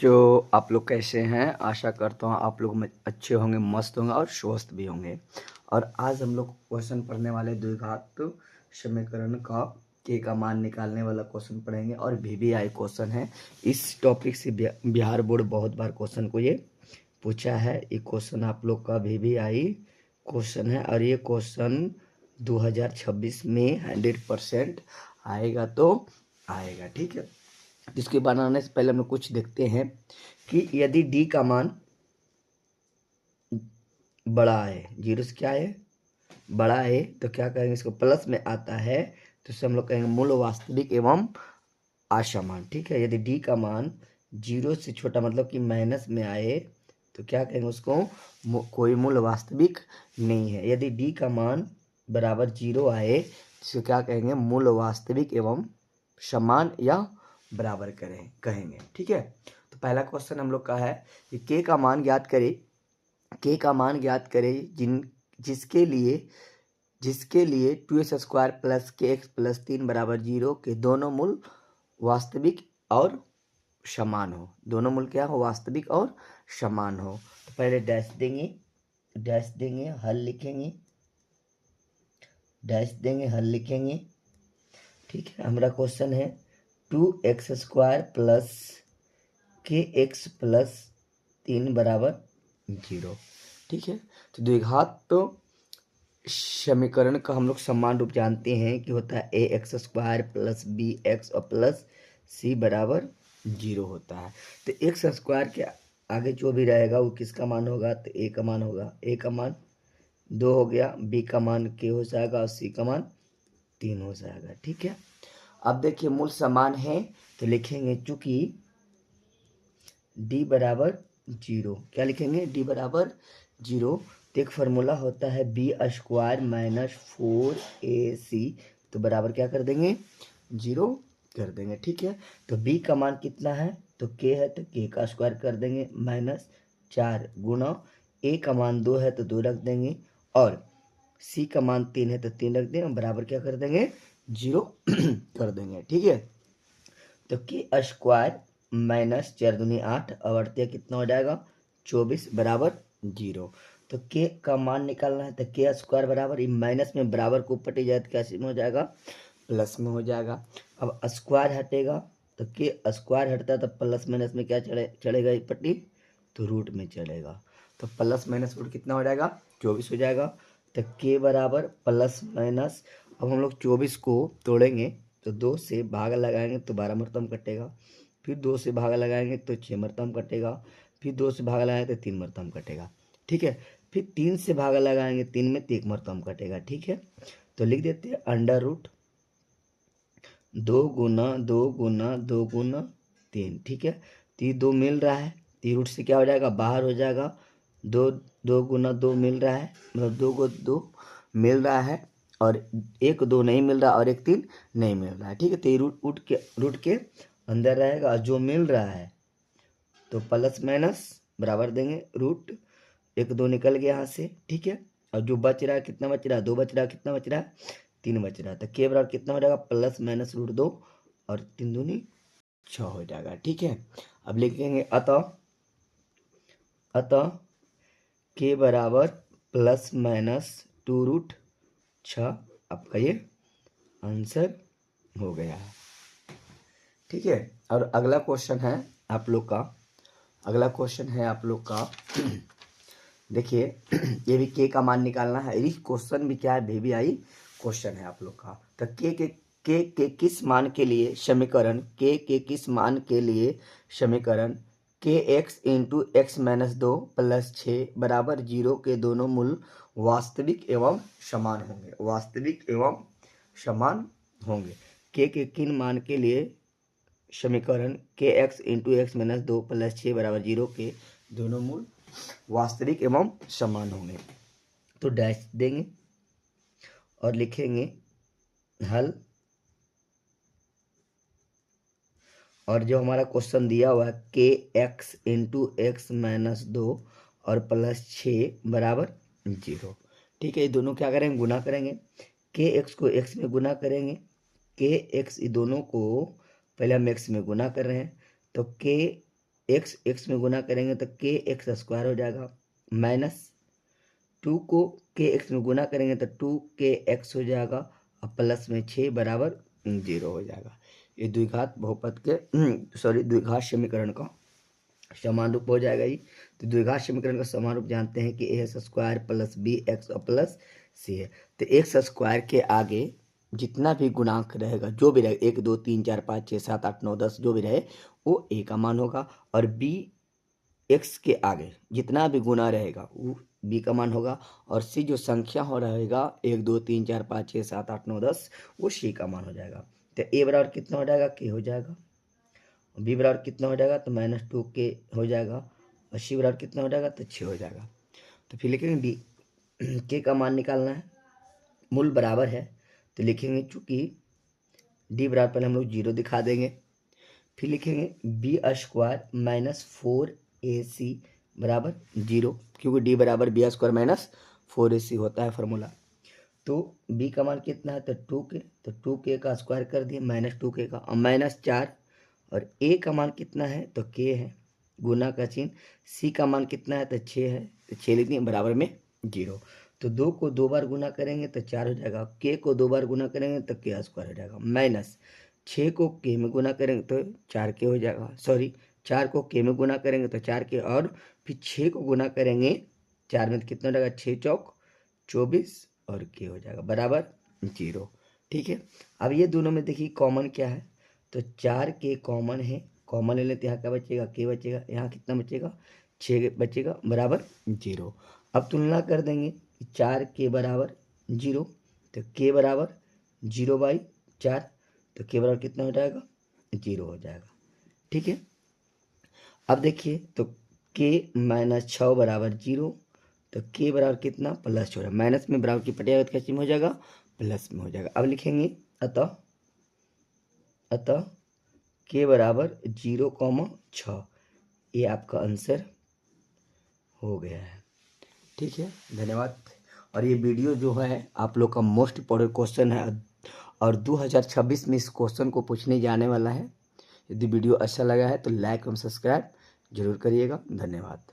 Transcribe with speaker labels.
Speaker 1: बच्चों, आप लोग कैसे हैं? आशा करता हूँ आप लोग में अच्छे होंगे, मस्त होंगे और स्वस्थ भी होंगे। और आज हम लोग क्वेश्चन पढ़ने वाले द्विघात समीकरण का के का मान निकालने वाला क्वेश्चन पढ़ेंगे और VBI क्वेश्चन है। इस टॉपिक से बिहार बोर्ड बहुत बार क्वेश्चन को ये पूछा है। ये क्वेश्चन आप लोग का VBI क्वेश्चन है और ये क्वेश्चन 2026 में 100% आएगा तो आएगा। ठीक है, इसके बनाने से पहले हम लोग कुछ देखते हैं कि यदि d का मान बड़ा है, जीरो से क्या है बड़ा है, तो क्या करेंगे, इसको प्लस में आता है तो इसे हम लोग कहेंगे मूल वास्तविक एवं असमान। ठीक है, यदि d का मान जीरो से छोटा मतलब कि माइनस में आए तो क्या कहेंगे, उसको कोई मूल वास्तविक नहीं है। यदि d का मान बराबर जीरो आए तो क्या कहेंगे, मूल वास्तविक एवं समान या बराबर कहेंगे। ठीक है, तो पहला क्वेश्चन हम लोग का है कि k का मान ज्ञात करें। k का मान ज्ञात करें जिसके लिए 2x² प्लस kx प्लस 3 बराबर 0 के दोनों मूल वास्तविक और समान हो। दोनों मूल क्या हो, वास्तविक और समान हो। तो पहले डैश देंगे, हल लिखेंगे, डैश देंगे, हल लिखेंगे। ठीक है, हमारा क्वेश्चन है 2x² प्लस kx प्लस 3 बराबर 0। ठीक है, तो द्विघात तो समीकरण का हम लोग समान रूप जानते हैं कि होता है ax² प्लस bx और प्लस c बराबर 0 होता है। तो x² के आगे जो भी रहेगा वो किसका मान होगा, तो a का मान होगा। a का मान 2 हो गया, b का मान k हो जाएगा और c का मान 3 हो जाएगा। ठीक है, अब देखिए मूल समान है तो लिखेंगे चूंकि d बराबर 0, क्या लिखेंगे, d बराबर 0। तो एक फार्मूला होता है b² माइनस 4ac, तो बराबर क्या कर देंगे, 0 कर देंगे। ठीक है, तो b का मान कितना है, तो k है तो k का स्क्वायर कर देंगे माइनस 4 गुना a का मान 2 है तो 2 रख देंगे और c का मान 3 है तो 3 रख देंगे, बराबर क्या कर देंगे, 0 कर देंगे। ठीक है, तो k² माइनस 4 दूनी 8 और 8 कितना हो जाएगा, 24 बराबर 0। तो k का मान निकालना है तो k² बराबर माइनस में बराबर को ऊपर जाए तो कैसे में हो जाएगा, प्लस में हो जाएगा। अब स्क्वायर हटेगा तो k² हटता है तो प्लस माइनस में क्या चढ़ेगा एक पट्टी, तो रूट में चढ़ेगा। तो प्लस माइनस रूट कितना हो जाएगा, 24 हो जाएगा। तो k बराबर प्लस माइनस, अब हम लोग 24 को तोड़ेंगे तो 2 से भाग लगाएंगे तो 12 मरतम कटेगा, फिर 2 से भाग लगाएंगे तो 6 मरतम कटेगा, फिर 2 से भाग लगाएंगे तो 3 मरतम कटेगा। ठीक है, फिर 3 से भाग लगाएंगे 3 में तो 1 मरतम कटेगा। ठीक है, तो लिख देते हैं अंडर रूट 2 गुना 2 गुना 2 गुना 3। ठीक है, तो ये 2 मिल रहा है तो रूट से क्या हो जाएगा, बाहर हो जाएगा। 2 गुना 2 मिल रहा है, मतलब 2 को 2 मिल रहा है और 1 2 नहीं मिल रहा और 1 3 नहीं मिल रहा है। ठीक है, तो ये रूट के अंदर रहेगा और जो मिल रहा है तो प्लस माइनस बराबर देंगे, रूट 1 2 निकल गया यहाँ से। ठीक है, और जो बच रहा है कितना बच रहा है, 2 बच रहा है, कितना बच रहा है, 3 बच रहा है। तो के बराबर कितना हो जाएगा, प्लस माइनस रूट 2 और 3 दूनी 6 हो जाएगा। ठीक है, अब लिखेंगे अतः के बराबर प्लस माइनस 2 रूट 6, आपका ये आंसर हो गया है। ठीक है, और अगला क्वेश्चन है आप लोग का, देखिए ये भी के का मान निकालना है। इस क्वेश्चन भी क्या है, VBI क्वेश्चन है आप लोग का। तो के किस मान के लिए समीकरण kx into x minus 2 plus 6 बराबर 0 के दोनों मूल वास्तविक एवं समान होंगे। के किन मान के लिए समीकरण kx into x minus 2 plus 6 बराबर 0 के दोनों मूल वास्तविक एवं समान होंगे। तो डैश देंगे और लिखेंगे हल, और जो हमारा क्वेश्चन दिया हुआ है kx इंटू x माइनस 2 और प्लस 6 बराबर 0। ठीक है, ये दोनों क्या करेंगे, गुना करेंगे। kx को x में गुना करेंगे, kx ये दोनों को पहले हम x में गुना कर रहे हैं तो k एक्स एक्स में गुना करेंगे तो के एक्स स्क्वायर हो जाएगा, माइनस 2 को के एक्स में गुना करेंगे तो 2 के एक्स हो जाएगा, और प्लस में 6 बराबर 0 हो जाएगा। ये द्विघात बहुपद के द्विघात समीकरण का समान रूप हो जाएगा ये। तो द्विघात समीकरण का समान रूप जानते हैं कि ए स्क्वायर प्लस बी एक्स और प्लस सी है। तो एक्स स्क्वायर के आगे जितना भी गुणांक रहेगा, जो भी रहेगा 1 2 3 4 5 6 7 8 9 10 जो भी रहे वो ए का मान होगा, और बी एक्स के आगे जितना भी गुना रहेगा वो बी का मान होगा, और सी जो संख्या हो रहेगा 1 2 3 4 5 6 7 8 9 10 वो सी का मान हो जाएगा। तो ए बराबर कितना हो जाएगा, के हो जाएगा, बी बराबर कितना हो जाएगा तो -2 के हो जाएगा, और सी बराबर कितना हो जाएगा तो 6 हो जाएगा। तो फिर लिखेंगे डी के का मान निकालना है, मूल बराबर है तो लिखेंगे चूंकि डी बराबर पहले हम लोग 0 दिखा देंगे, फिर लिखेंगे बी स्क्वायर -4ac बराबर 0, क्योंकि डी बराबर बी स्क्वायर -4ac होता है फार्मूला। तो बी का मान कितना है तो 2k, तो 2k का स्क्वायर कर दिए -2k का, और -4, और ए का मान कितना है तो k है, गुना का चिन्ह, सी का मान कितना है तो 6 है, तो 6 लिख दिए बराबर में 0। तो 2 को 2 बार गुना करेंगे तो 4 हो जाएगा, k को 2 बार गुना करेंगे तो k स्क्वायर हो जाएगा, माइनस 6 को k में गुना करेंगे तो 4k हो जाएगा, 4 को k में गुना करेंगे तो 4k, और फिर 6 को गुना करेंगे 4 में तो कितना हो जाएगा 6 चौक 24, और k हो जाएगा बराबर 0। ठीक है, अब ये दोनों में देखिए कॉमन क्या है, तो 4k कॉमन है, कॉमन ले लेते यहाँ क्या बचेगा k बचेगा, यहाँ कितना बचेगा 6 बचेगा बराबर 0। अब तुलना कर देंगे 4k बराबर 0, तो k बराबर 0/4, तो k बराबर कितना हो जाएगा 0 हो जाएगा। ठीक है, अब देखिए तो k -6 बराबर 0, तो k बराबर कितना +6, माइनस में बराबर की प्रत्याघात का चिन्ह हो जाएगा, प्लस में हो जाएगा। अब लिखेंगे अतः k बराबर 0,6, ये आपका आंसर हो गया है। ठीक है, धन्यवाद। और ये वीडियो जो है आप लोग का मोस्ट इम्पोर्टेंट क्वेश्चन है, और 2026 में इस क्वेश्चन को पूछने जाने वाला है। यदि वीडियो अच्छा लगा है तो लाइक और सब्सक्राइब जरूर करिएगा। धन्यवाद।